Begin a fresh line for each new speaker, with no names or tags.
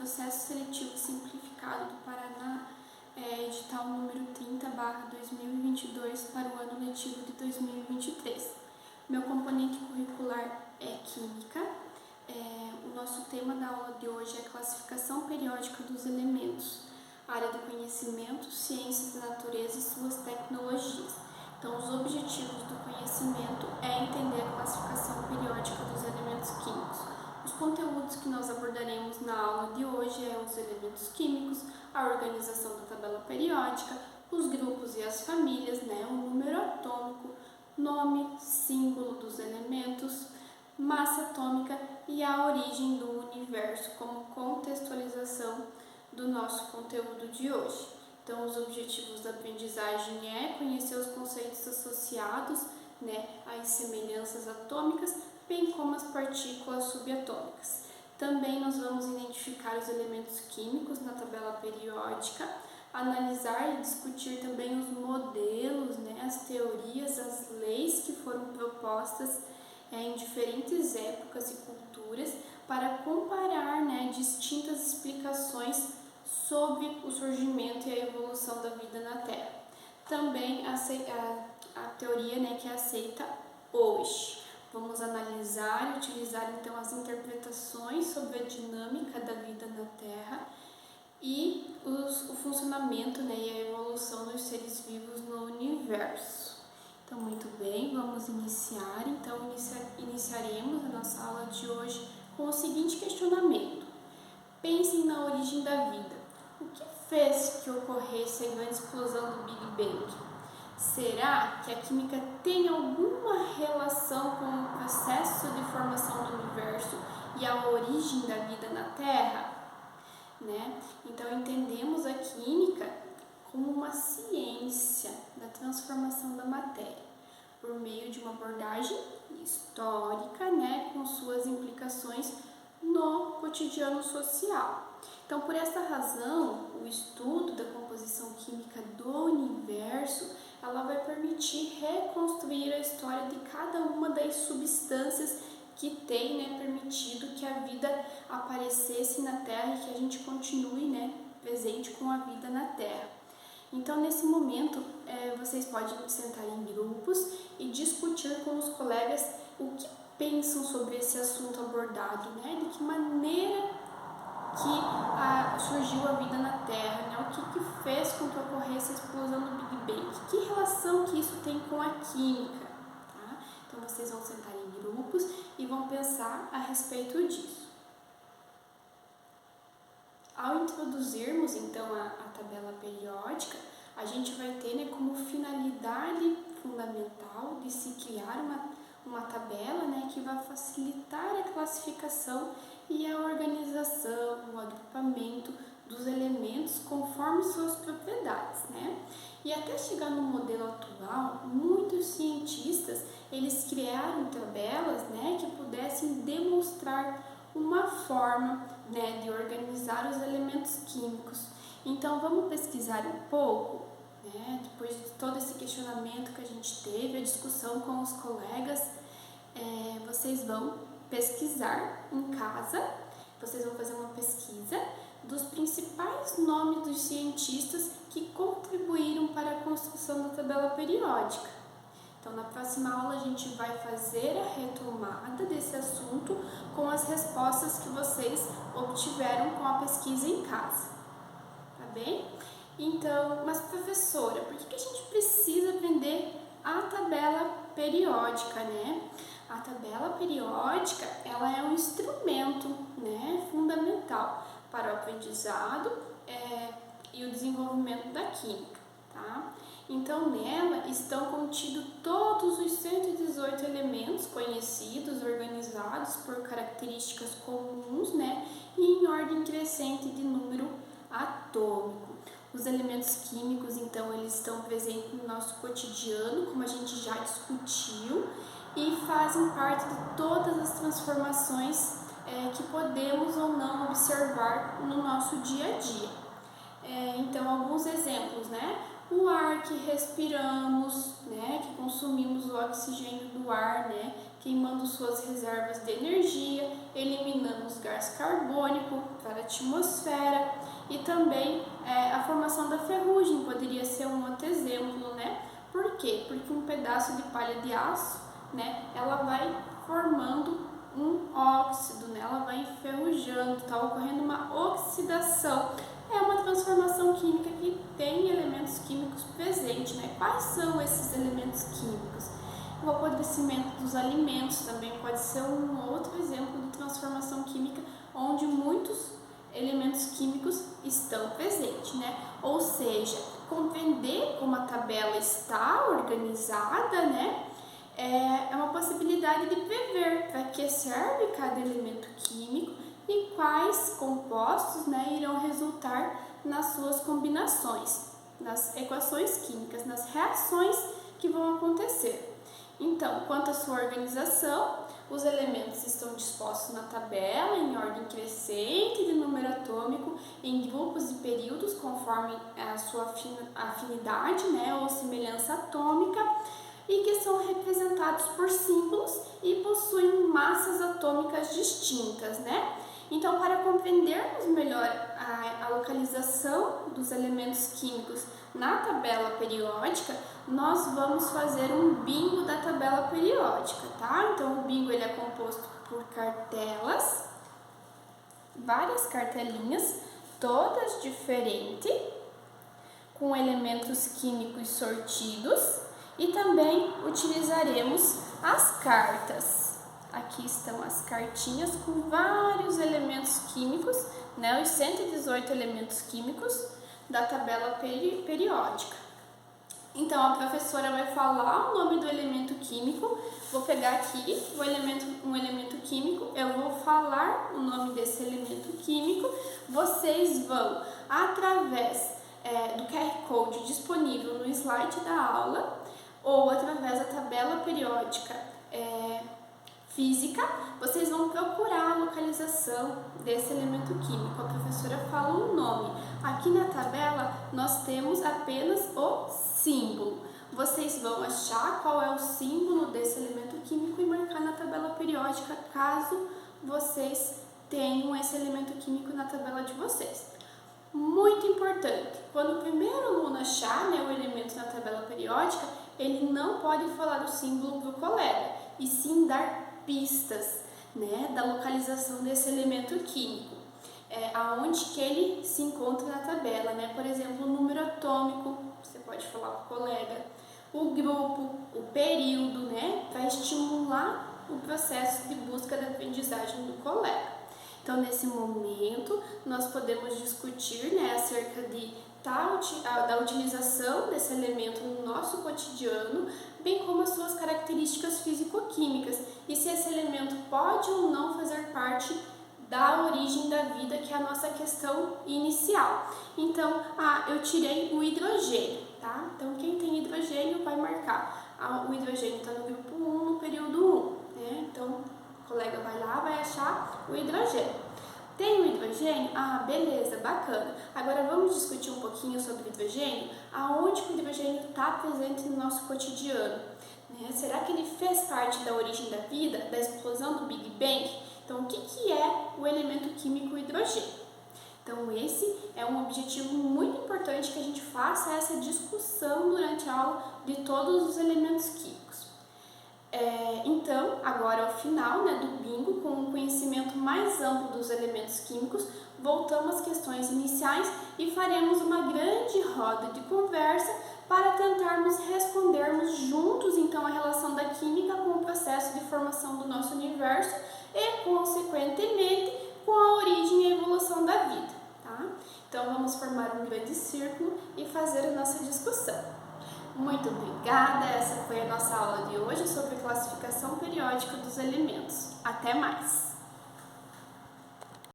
Processo Seletivo Simplificado do Paraná, edital número 30/2022 para o ano letivo de 2023. Meu componente curricular é Química. O nosso tema da aula de hoje é Classificação Periódica dos Elementos, área do conhecimento, ciências da natureza e suas tecnologias. Então, os objetivos do conhecimento é entender a classificação periódica dos elementos químicos. Os conteúdos que nós abordaremos na aula de hoje são os elementos químicos, a organização da tabela periódica, os grupos e as famílias, o número atômico, nome, símbolo dos elementos, massa atômica e a origem do universo como contextualização do nosso conteúdo de hoje. Então, os objetivos da aprendizagem é conhecer os conceitos associados às semelhanças atômicas, bem como as partículas subatômicas. Também nós vamos identificar os elementos químicos na tabela periódica, analisar e discutir também os modelos, as teorias, as leis que foram propostas em diferentes épocas e culturas para comparar distintas explicações sobre o surgimento e a evolução da vida na Terra. Também a teoria que é aceita hoje. Vamos analisar e utilizar então as interpretações sobre a dinâmica da vida na Terra e o funcionamento e a evolução dos seres vivos no universo. Então, muito bem, vamos iniciar. Então, iniciaremos a nossa aula de hoje com o seguinte questionamento. Pensem na origem da vida. O que fez que ocorresse a grande explosão do Big Bang? Será que a química tem alguma relação com o processo de formação do universo e a origem da vida na Terra? Então, entendemos a química como uma ciência da transformação da matéria, por meio de uma abordagem histórica, com suas implicações no cotidiano social. Então, por essa razão, o estudo da composição química do universo, ela vai permitir reconstruir a história de cada uma das substâncias que tem permitido que a vida aparecesse na Terra e que a gente continue presente com a vida na Terra. Então, nesse momento, vocês podem sentar em grupos e discutir com os colegas o que pensam sobre esse assunto abordado, de que maneira que surgiu a vida na Terra, o que fez com que ocorresse a explosão do Big Bang, que relação que isso tem com a química. Então, vocês vão sentar em grupos e vão pensar a respeito disso. Ao introduzirmos, então, a tabela periódica, a gente vai ter como finalidade fundamental de se criar uma tabela que vai facilitar a classificação e a organização, o agrupamento dos elementos conforme suas propriedades, E até chegar no modelo atual, muitos cientistas, eles criaram tabelas, que pudessem demonstrar uma forma, de organizar os elementos químicos. Então, vamos pesquisar um pouco, depois de todo esse questionamento que a gente teve, a discussão com os colegas, vocês vão pesquisar em casa, vocês vão fazer uma pesquisa dos principais nomes dos cientistas que contribuíram para a construção da tabela periódica. Então, na próxima aula, a gente vai fazer a retomada desse assunto com as respostas que vocês obtiveram com a pesquisa em casa. Tá bem? Então, mas professora, por que a gente precisa aprender a tabela periódica, A tabela periódica, ela é um instrumento, fundamental para o aprendizado e o desenvolvimento da química, tá? Então, nela estão contidos todos os 118 elementos conhecidos, organizados por características comuns, e em ordem crescente de número atômico. Os elementos químicos, então, eles estão presentes no nosso cotidiano, como a gente já discutiu, e fazem parte de todas as transformações que podemos ou não observar no nosso dia a dia. Então, alguns exemplos, o ar que respiramos, que consumimos o oxigênio do ar, queimando suas reservas de energia, eliminando os gases carbônicos para a atmosfera, e também a formação da ferrugem poderia ser um outro exemplo, né? Por quê? Porque um pedaço de palha de aço, né, ela vai formando um óxido, né? Ela vai enferrujando, está ocorrendo uma oxidação. É uma transformação química que tem elementos químicos presentes, né? Quais são esses elementos químicos? O apodrecimento dos alimentos também pode ser um outro exemplo de transformação química, onde muitos elementos químicos estão presentes, né? Ou seja, compreender como a tabela está organizada, né? É uma possibilidade de prever para que serve cada elemento químico e quais compostos, né, irão resultar nas suas combinações, nas equações químicas, nas reações que vão acontecer. Então, quanto à sua organização, os elementos estão dispostos na tabela em ordem crescente de número atômico, em grupos e períodos, conforme a sua afinidade, né, ou semelhança atômica, e que são representados por símbolos e possuem massas atômicas distintas, né? Então, para compreendermos melhor a localização dos elementos químicos na tabela periódica, nós vamos fazer um bingo da tabela periódica, tá? Então, o bingo ele é composto por cartelas, várias cartelinhas, todas diferentes, com elementos químicos sortidos, e também utilizaremos as cartas. Aqui estão as cartinhas com vários elementos químicos, né, os 118 elementos químicos da tabela periódica. Então, a professora vai falar o nome do elemento químico, vou pegar aqui um elemento químico, eu vou falar o nome desse elemento químico, vocês vão, através do QR Code disponível no slide da aula, ou através da tabela periódica física, vocês vão procurar a localização desse elemento químico. A professora fala o nome. Aqui na tabela nós temos apenas o símbolo. Vocês vão achar qual é o símbolo desse elemento químico e marcar na tabela periódica, caso vocês tenham esse elemento químico na tabela de vocês. Muito importante, quando o primeiro aluno achar, né, o elemento na tabela periódica, ele não pode falar o símbolo para o colega, e sim dar pistas, né, da localização desse elemento químico, aonde que ele se encontra na tabela, né? Por exemplo, o número atômico, você pode falar para o colega, o grupo, o período, né, para estimular o processo de busca da aprendizagem do colega. Então, nesse momento, nós podemos discutir, né, acerca da utilização desse elemento no nosso cotidiano, bem como as suas características físico-químicas e se esse elemento pode ou não fazer parte da origem da vida, que é a nossa questão inicial. Então, eu tirei o hidrogênio, tá? Então, quem tem hidrogênio vai marcar. O hidrogênio está no grupo 1, no período 1, né? Então, o colega vai lá, vai achar o hidrogênio. Tem o hidrogênio? Ah, beleza, bacana. Agora vamos discutir um pouquinho sobre o hidrogênio, aonde que o hidrogênio está presente no nosso cotidiano, né? Será que ele fez parte da origem da vida, da explosão do Big Bang? Então, o que é o elemento químico hidrogênio? Então, esse é um objetivo muito importante que a gente faça essa discussão durante a aula de todos os elementos químicos. Então, agora ao final, né, do bingo, com um conhecimento mais amplo dos elementos químicos, voltamos às questões iniciais e faremos uma grande roda de conversa para tentarmos respondermos juntos, então, a relação da química com o processo de formação do nosso universo e, consequentemente, com a origem e a evolução da vida, tá? Então, vamos formar um grande círculo e fazer a nossa discussão. Muito obrigada, essa foi a nossa aula de hoje sobre classificação periódica dos elementos. Até mais!